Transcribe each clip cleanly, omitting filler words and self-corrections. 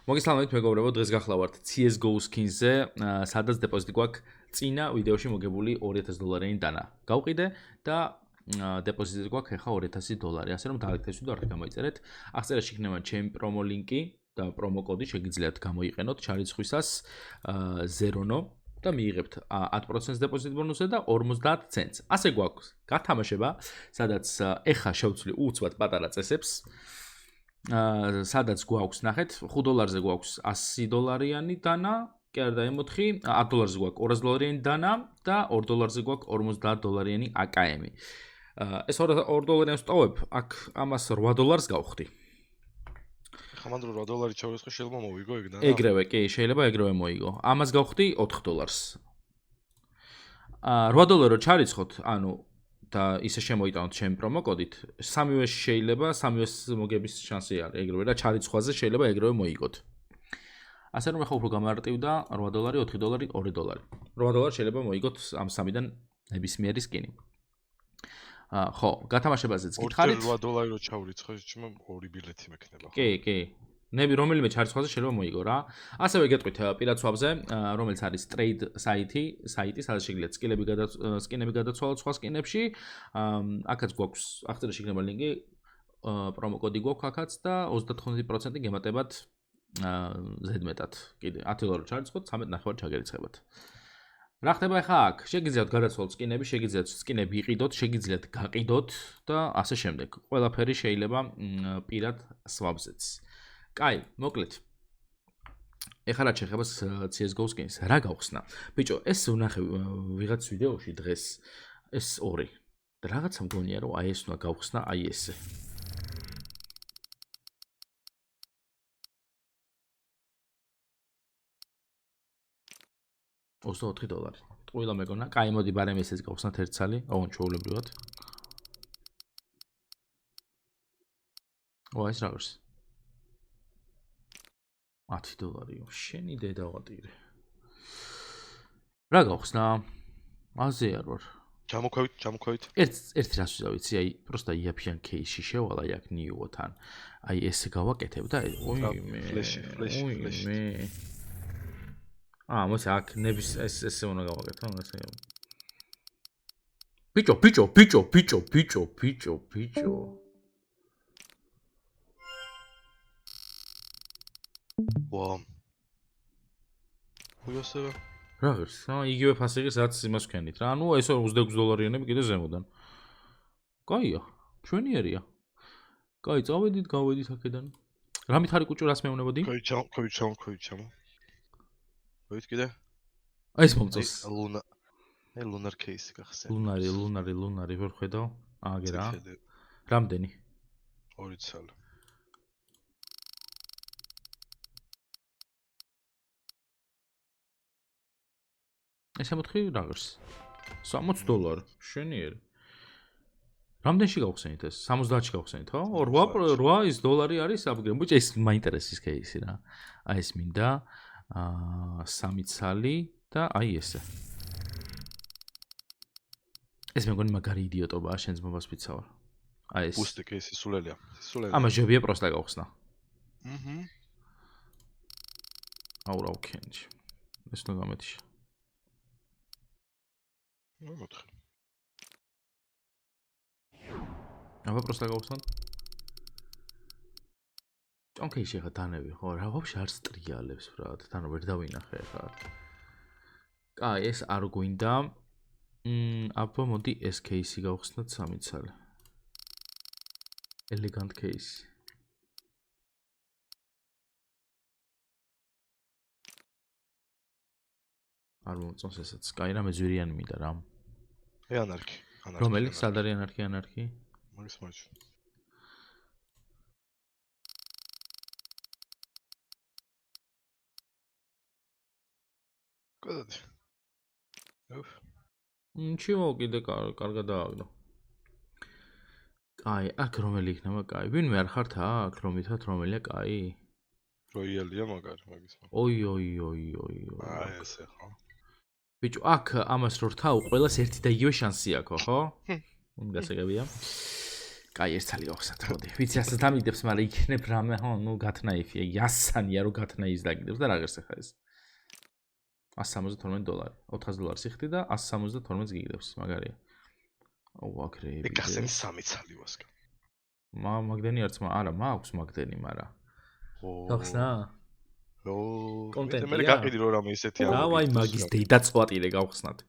მოგესალმებით მეგობრებო, დღეს გახლავართ CS:GO skins-ზე, სადაც დეპოზიტი გვაქვს წინა ვიდეოში მოგებული $2000 დანა. გავყიდე და დეპოზიტი გვაქვს ახლა $2000, ასე რომ დაალექტრებსვით და არ გამოიწერეთ. აღწერაში იქნება ჩემი პრომო ლინკი და პრომო კოდი შეგიძლიათ გამოიყენოთ ჩარიცხვისას ზერონო და მიიღებთ 10% დეპოზიტ ბონუსზე და 50 ცენტს. ასე გვაქვს გათამაშება, სადაც ახლა შევცვლი უცბად პატარა წესებს. სადაც გვაქვს ნახეთ $5-ზე გვაქვს $100-იანი დანა, კი არ დაემოთხი, $10-ზე გვაქვს $200-იანი დანა და $2-ზე გვაქვს $50-იანი AKM. ეს $2 სტოვებ, აქ ამას $8 გავხდი. ხამანდ $8 ჩავერცხე შეიძლება მოვიგო ეგ დანა? ეგრევე, კი, შეიძლება ეგრევე მოიგო. ამას გავხდი $4. $8 რო ჩარიცხოთ, ანუ და ისე შემოიტანოთ ჩემი პრომო კოდით, სამივე შეიძლება, სამივეს მოგების შანსი არის ეგრევე და ჩარიცხვაზე შეიძლება ეგრევე მოიგოთ. ასე რომ ახლა უფრო გამარტივდა $8, $4, $2. $8 შეიძლება მოიგოთ ამ სამიდან ნებისმიერი სკინი. ხო, გათამაშებაზეც გითხარით? $8 რო ჩავრიცხე, ჩემ 2 ბილეთი მექნება. კი. ნები რომელიმე ჩარიცხვაზე შეიძლება მოიგო რა. ასევე გეტყვით პირაცვაბზე, რომელიც არის trade საიტი, სადაც შეგიძლიათ სკინები გადაცვალოთ სხვა სკინებში. აქაც გვაქვს, აღწერაში იქნება ლინკი, პრომო კოდი გვაქვს აქაც და 35% გემატებათ ზედმეტად. კიდე $10 ჩარიცხოთ, 13.5 ჩაგერიცხებათ. რა ხდება ახლა აქ? შეგიძლიათ გადაცვალოთ სკინები, შეგიძლიათ სკინები იყიდოთ, შეგიძლიათ გაყიდოთ და ასე შემდეგ. ყველაფერი შეიძლება პირად swap-ზეც. კაი, მოკლედ. ეხლა რაც შეხება CS:GO skins, რა გავხსნა? ბიჭო, ეს ვნახე ვიღაც ვიდეოში დღეს, ეს 2. და რაღაცა მგონია რომ აი ეს უნდა გავხსნა, აი ესე. $24. ყველა მეგონა, კაი, მოდი ბარემ ესეც გავხსნათ ერთ ცალი, ოღონდ ჩვეულებრივად. ეს რა არის? $10. შენი დედავატირე. რა გავხსნა? აზე არ ვარ. ჩამოქვევით. ერთ რას ვიცი, აი, პროსტა იაფიან кейსში შევალა აქ ნიუოთან. აი ესე გავაკეთებ და ფლეში. მოსა აქ ნების ესე უნდა გავაკეთო, ესე. ბიჭო. ვა. უიოსება. რა ღირს? იგივე ფასიღის რაც იმას ვქენით რა. ანუ ეს $26-იანები კიდე ზემოდან. კაია, ჩვენიერია. კაი, წავედით, გავედით აქედან. რა მითხარი კუჭო რას მეუნებოდი? ჩამო. ვით კიდე? ეს მომწონს. ლუნარ кейსი გახსენე. ლუნარი ვერ ხედავ. აგე რა. რამდენი? 2 ცალი. ესე მოთხი რა ღირს? $60. შენიერი. რამდენში გავხსენით ეს? 70-ში გავხსენით, ხო? 8 ის $8 არის აპგრეიდ. ბიჭო, ეს მაინტერესის кейსი რა. აი ეს მინდა 3 ცალი და აი ესე. ეს მეგონი მაგარი იდიოტობაა, შენ ძმობას ვიცავარ. აი ეს. ბუსტი кейსი სულელია. ამას ჯებია პროსტა გავხსნა. აუ რა ვქენჭი. ეს ნუ გამეთიშა. მოთხე. აბა პროსტა გავხსნათ. ჭონქეში ხა დანები ხო რა ვაფშე არ სტრიალებს ბრატ თან ვერ დავინახე ხა. კაი ეს არ გვინდა. აბა მოდი ეს кейსი გავხსნათ 3 ცალი. ელეგანტ кейსი. არ მომწონს ესეც. კაი რა მე ზვირიანი მინდა რა. ანარქი. რომელი? სად არის ანარქი? მაგის მაჩვენე. კოდად. ჩიო კიდე კარგად დააგდო. კაი, აქ რომელი იქნება კაი? ვინმე არ ხართ აქ რომითად რომელია კაი? როიალია მაგარი მაგის. ოი. აი ესე ხო. ბიჭო, აქ ამას რო რთავ, ყველას ერთი და იგივე შანსი აქვს, ხო? გასაგებია. კაი, ერთ ცალი გავხსნათ, მოდი. ვიცი, ასე დამიდებს, მაგრამ იქნებ რამე, ხო, ნუ გათნაიფია, იასანია, რომ გათნაის დაგიდებს და რა ღირს ახლა ეს. $172, $400 იხდი და 172-ს გიგდებს, მაგარია. ვაკრები. ეკახსენი 3 ცალი ვასკა. მაგდენი არც არა, მაქვს მაგდენი, მაგრამ. გავხსნა? მე გაყიდი რომ რამე ისეთი არა. დავაი მაგის დედაწყვატირე გავხსნათ.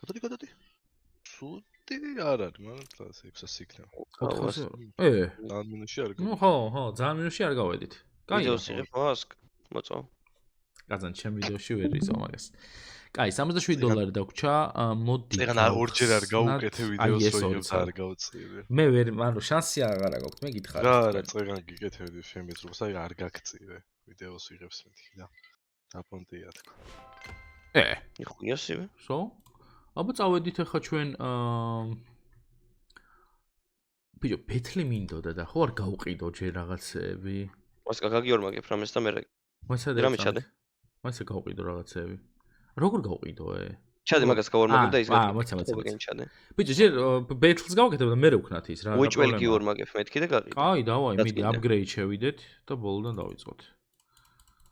გადადი. სუდი არ არის, მაგრამ 600 იქნება. 400. ძალიან მინუსში არ ნუ ხო, ძალიან მინუსში არ გავედით. კაი. ვიდეოს იღებ ვასკ, მოწო. კაცან ჩემ ვიდეოში ვერ იზო მაგას. კაი, $77 დაგვრჩა, მოდი. ეგან ორჯერ არ გავუკეთე ვიდეოს, რომ არ გავწირე. მე ვერ, ანუ შანსი აღარა გაქვს, მე გითხარ. რა, წეგან გიკეთებდი შემეც რომ საერთოდ არ გაგწირე. ვიდეოს იღებს მეთქი და დაპონტია თქო. იხუიასივე. სო? აბა წავედით ახლა ჩვენ ბიჭო, ბეთლი მინდოდა და ხო არ გავყიდო ჯერ რაღაცეები. ვასკა გაგიორმაგებ რამეს და მე რამე ჩადე. მაინც გავყიდო რაღაცეები. როგორ გავყიდო ჩადე მაგას გავორმაგებ და ის მოცა. ჩადე. ბიჭო, ჯერ ბეთლს გავაკეთებ და მე რევქნათ ის რა. უიჭველი გიორმაგებ მეთქი და გაყიდე. კაი, დავაი, მიდი აპგრეიდ შევიდეთ და ბოლოდან დავიწყოთ.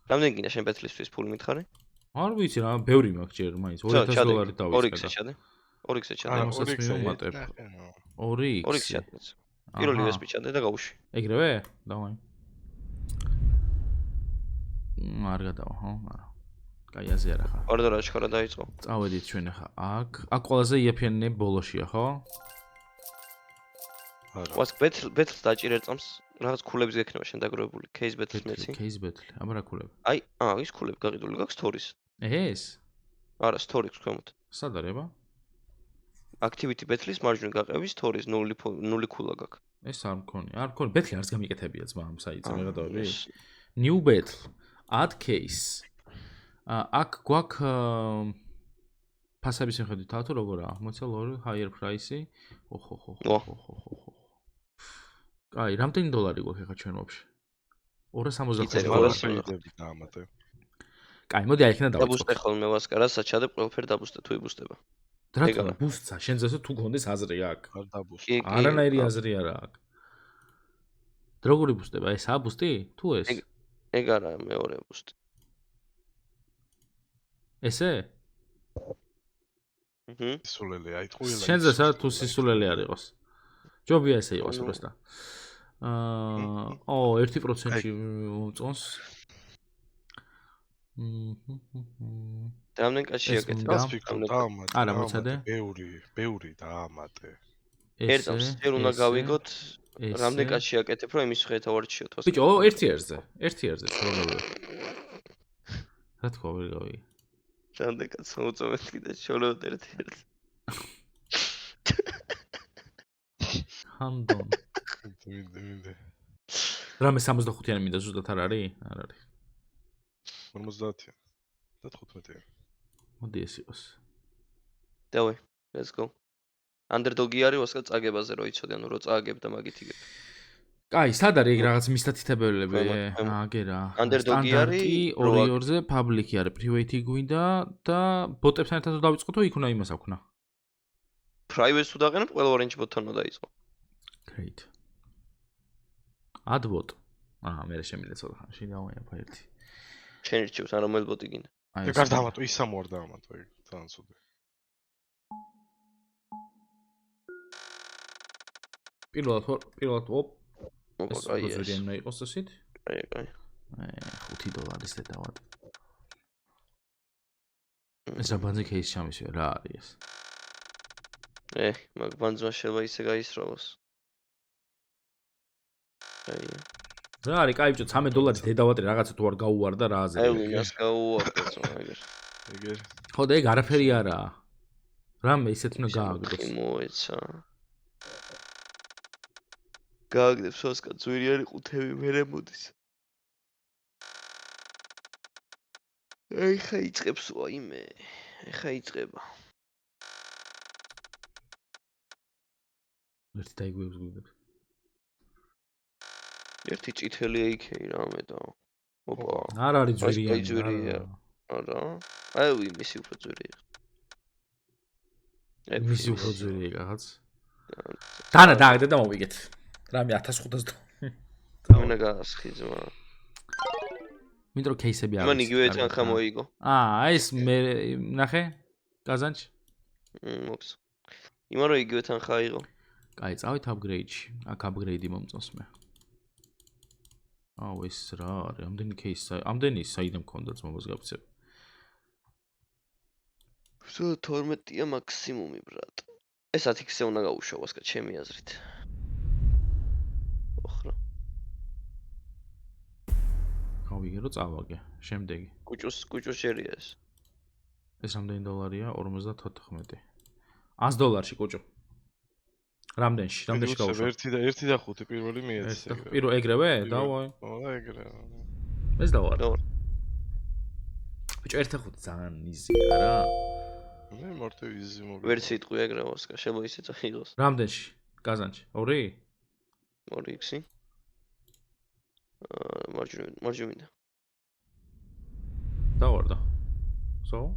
რამდენი გინდა შენ ბეთლისთვის ფული მითხარი? არ ვიცი რა, ბევრი მაქვს ჯერ მაინც $2000 დავიწყე. 2x-ე ჩადე. 2x-ე ჩადე. აი, მოსაც მივუმატებ. 2x. 2x ჩადე. პირველი USB ჩადე და გავუში. ეგრევე? დავაი. არ გადავა, ხო? არა. კაი, აზე არა ხა. ორდო რა შეხარა დაიწყო. წავედით ჩვენ ახლა. აქ ყველაზე იაფიანე ბოლოშია, ხო? არა. ვასკ ბეთლს დაჭირე წამს რაღაც ქულების გექნება შენ დაგროვებული. case ბეთლის მეცი. case ბეთლი. აბა რა ქულები? აი, ის ქულები გაყიდული გაქვს stories. ეს? არა, stories ქვემოთ. სად არის აბა? activity ბეთლის მარჯვნივ გაყევი stories 0 ქულა გაქვს. ეს არ მქონია. არ მქონია. ბეთლი არც გამიკეთებია ძმა ამ საიტზე, მე გადავები. new battle. add case. აქ გვაქვს ფასების მიხედვით თუ როგორაა? მოცელ 2 higher price-ი. ოხო. კაი, რამდენი $? გვაქვს ახლა ჩვენ ვაფშე? $265 დაამატე. კაი, მოდი აი იქნა დავიწყოთ. დაბუსტე ხოლმე ვასკა, რასაც ჩადებ ყველაფერი დაბუსტე თუ იბუსტება. რატომ ბუსტსა? შენზე თუ გონდეს აზრი აქ. არ დაბუსტე. არანაირი აზრი არა აქ. როგორი ბუსტება? ესაა ბუსტი? თუ ეს? ეგ არა, მეორე ბუსტი. ესე? სულელი, აი ტყუილა. შენზე სა თუ სისულელი არ იყოს. ჯობია ესე იყოს უბრალოდ. 1%-ში მომწონს. რამდენ კაცი აკეთე? დაამატე. არა, მოცადე. ბევრი დაამატე. ერთს ჯერ უნდა გავიგოთ, რამდენ კაცი აკეთებ, რომ იმის ხედავ არჩიოთ. ბიჭო, ერთი ერზე შეგიძლია. რა თქვა ვერ გავიგე. რამდენ კაცს მოუწევთ კიდე შოლოდ ერთი. ჰანდონ. მინდა. რამე 65-იანი მინდა ზუსტად არ არის? არ არის. 50-იანი. და 15-იანი. მოდი ეს იყოს. დავай, let's go. Underdog-ი არის ვასკა წაგებაზე რო იცოდი, ანუ რო წააგებ და მაგით იგებ. კაი, სად არის ეგ რაღაც მისდათითებელები? აგერა. Underdog-ი არის 2-2-ზე, public-ი არის, private-ი გვინდა და ბოტებთან ერთად თუ დავიწყოთ, თუ იქ უნდა იმას აქვნა. Private-ს თუ დაყენებ, ყველა orange bot-თან უნდა დაიწყო. Great. Add bot. მე შემიძლია ცოტა ხანში დავაია ფაილი. შენ რჩევს ან რომელ ბოტი გინდა? ეგ არ დაამატო, ის სამوار დაამატო, ეგ ძალიან ცუდი. პირველად ოპ. აი ეს. ზურიანი უნდა იყოს ასეთ? აი. $5 და დავად. ეს რა ბანძი кейს ჩამისვია, რა არის ეს? მაგ ბანძმა შეიძლება ისე გაისროლოს. აი. რა არის, კაი ბიჭო, $13 დედავატრი რაღაცა თუ არ გაუვარდა რაზე. აი, იმას გაუვარდა ეგერ. ხო და ეგ არაფერი არაა. რამე ისეთ უნდა გააგდოს. მოეცა. გააგდებს ვასკა ძვირიანი ყუთები მერე მოდის. ეხა იწყებს ვაიმე. ეხა იწყება. ერთი დაიგვევს გვიდებს. ერთი წითელი AK რამე და. ოპა. არ არის ძვირიანი. არა. აი, მისი უფრო ძვირია. მისი უფრო ძვირია რაღაც. დანა დააგდე და მოვიგეთ. რამე 1500 მენა გასხი ძმა. მინდრო кейსები არის. მან იგივე თანხა მოიგო. ეს მე ნახე კაზანჩი. მოქს. იმან რო იგივე თანხა აიღო. კაი, წავით upgrade-ში. აქ upgrade-ი მომწონს მე. ეს რა არის? ამდენი საიდან მქონდა ძმობას გაფიცებ. 12-ია მაქსიმუმი ბრატ. ეს 10x-ზე უნდა გაუშვო ვასკა ჩემი აზრით. ოხრა. გავიგე რომ წავაგე. შემდეგი. კუჭუს შერია ეს. ეს რამდენი დოლარია? 54. $100 კუჭო. რამდენში გავუშვო? 1 და 5 პირველი მიეცე. პირველ ეგრევე? დავაი. და ეგრევე. ეს დავარ. ბიჭო 1.5 ძალიან იზია რა. მე მარტო იზი მოგე. ვერ სიტყვი ეგრევე ვასკა შეიძლება ისეც აიღოს. რამდენში? კაზანჩი. 2? 2x-ი. მარჯვენა. დავარდა. So?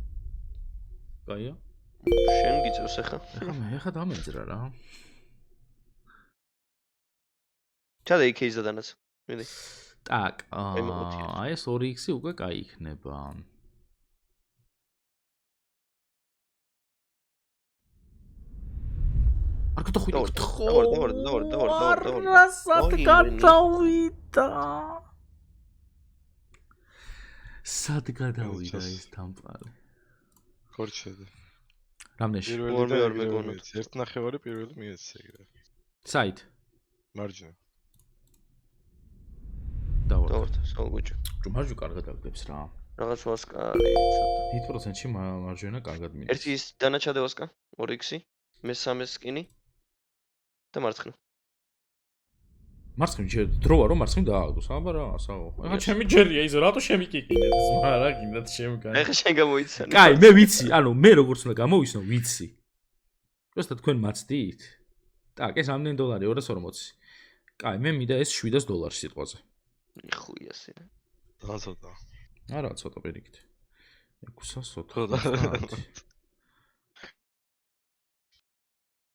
კაია? შენ გიწევს ახლა. ეხა დამეძრა რა. ჩადე იქ-ს დანაც. მიდი. Так, ეს 2x-ი უკვე კაი იქნება. არ გთხოვი. დავარ. რასად გადავიდა? სად გადავიდა ეს თამპალი? ხორჩედა. რამდენში? ორ მეგონა. 1.5 პირველი მიეცე ეგრე. საით? მარჯვენა. დავარ, საგუჭო. მარჯვენა კარგად აგდებს რა. რაღაც ვასკა არის. 10%-ში მარჯვენა კარგად მიდის. ერთი ის დანაჩადე ვასკა, 2x-ი, მესამე სკინი და მარცხნივ. მარცხნივ დროა რომ მარცხნივ დააგდოს, აბა რა, ასაო. ეხა ჩემი ჯერია ის რატო შემიკიკინეთ ზმა რა გინდათ შემგან. ეხა შენ გამოიცანე. კაი, მე ვიცი, ანუ მე როგორც უნდა გამოვისნო, ვიცი. просто თქვენ მაცდით? так, ეს ამდენი დოლარი 240. კაი, მე მინდა ეს $700 სიტყვაზე. ხუია სი. დაცოტა. არა, ცოტა პირიქით. 600.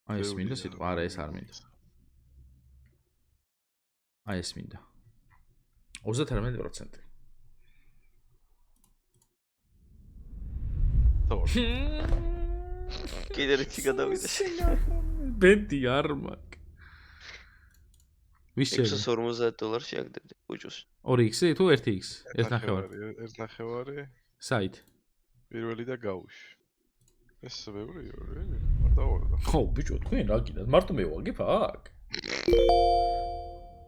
აი ეს მინდა სიტყვა, არა ეს არ მინდა. აი ეს მინდა. 38%. კიდე ერთი გადავიდა. ბენდი არ მაგ. ვისე $650 შეაგდებდი კუჭუს. 2x-ი თუ 1x? 1.5. 1.5. საით? პირველი და გაუშვი. ეს ბევრია რა. დავარდა. ხო, ბიჭო, თქვენ რა გინდათ? მარტო მე ვაგებ აქ.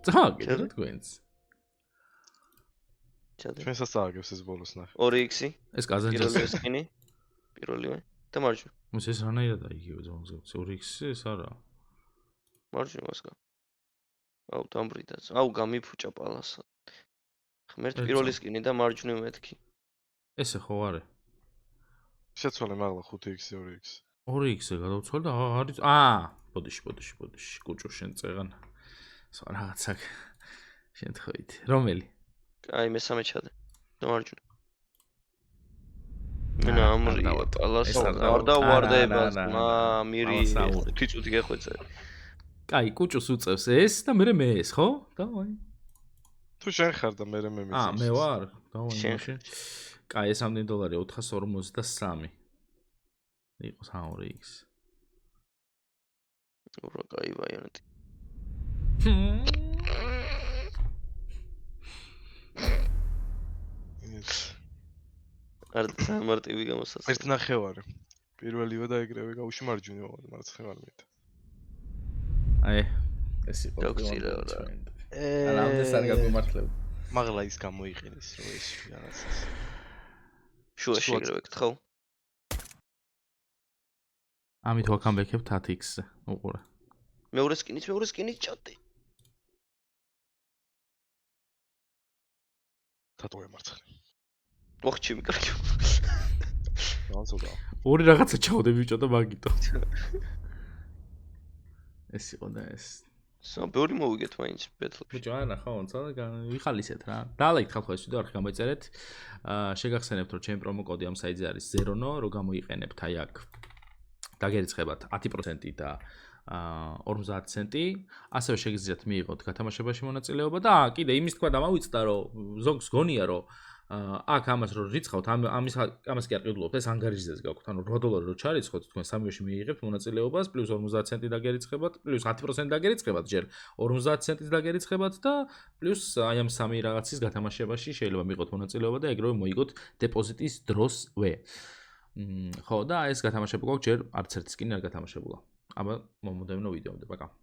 წააგეთ რა თქვენს. ჩადე. ჩვენსაც წააგებს ეს ბოლოს ნახე. 2x-ი. ეს კაზანჯი. პირველი სკინი. პირველივე და მარჯვენა. ეს რანაირად აიგივე ზომზე 2x-ი ეს არა. მარჯვენა ვასკა. აუ დამბრიდაც. აუ გამიფუჭა პალასა. ღმერთ პირველი სკინი და მარჯვნივ მეთქი. ესე ხო არის? შეცვალე მაღლა 5x 2x. 2x-ზე გადავცვალე და არის ბოდიში, კუჭო შენ წეღან. სხვა რაღაცა შეთხოვით. რომელი? აი მესამე ჩადე. და მარჯვენა. მენა ამრი პალასა არ დავარდებას, მამირი. თვიწუთი გეხვეწე. კაი, კუჭოს უწევს ეს და მე ეს, ხო? დავაი. თუ შენ ხარ და მე მიწევს. მე ვარ. დავაი მაშინ. კაი, ეს ამდენი დოლარი 453. იყოს 2x. ურა კაი ვაიანტი. არ სამარტივი გამოსასწრაფო. 1.5. პირველივე და ეგრევე გაუშვი მარჯვენა ვარ, მარცხენა არ მით. აი, ეს იყო. გაქცირა რა. არა, ამდეს არ გაგმართლებ. მაღლა ის გამოიყენის რომ ეს რაღაცას. შუაში ეგრევე გთხოვ. ამით ვაკამბექებ 10x-ზე. უყურე. მეორე სკინით ჩადე. თათოე მარცხენა. ოხჩი მიკარგე. დაცოდა. ორი რაღაცა ჩავდე ბიჭო და მაგიტო. ეს იყო და ეს. ბევრი მოვიგეთ მაინც ბეთლებში. ბიჭო, არა ხო, ცოტა ვიხალისეთ რა. დაალაიქთ ხალხო ეს ვიდეო, არ გამოიწერეთ. შეგახსენებთ რომ ჩემი პრომო კოდი ამ საიტზე არის 0no, რომ გამოიყენებთ აი აქ. დაგერიცხებათ 10% და 50 ცენტი, ასევე შეგიძლიათ მიიღოთ გათამაშებაში მონაწილეობა და კიდე იმის თქვა დამავიწყდა, რომ ზოგს გონია, რომ აქ ამას რო რიცხავთ, ამას კი არ ყიდულობთ, ეს ანგარიშზეც გაქვთ. ანუ $8 რო ჩარიცხოთ, თქვენ სამივეში მიიღებთ მონაწილეობას, პლუს 50 ცენტი დაგერიცხებათ, პლუს 10% დაგერიცხებათ, ჯერ 50 ცენტის დაგერიცხებათ და პლუს აი ამ სამი რაღაცის გათამაშებაში შეიძლება მიიღოთ მონაწილეობა და ეგრევე მოიგოთ დეპოზიტის დროსვე. ხო და ეს გათამაშება გვაქვს ჯერ არც ერთი სკინი არ გათამაშებულა. აბა მომდევნო ვიდეომდე, პაკა.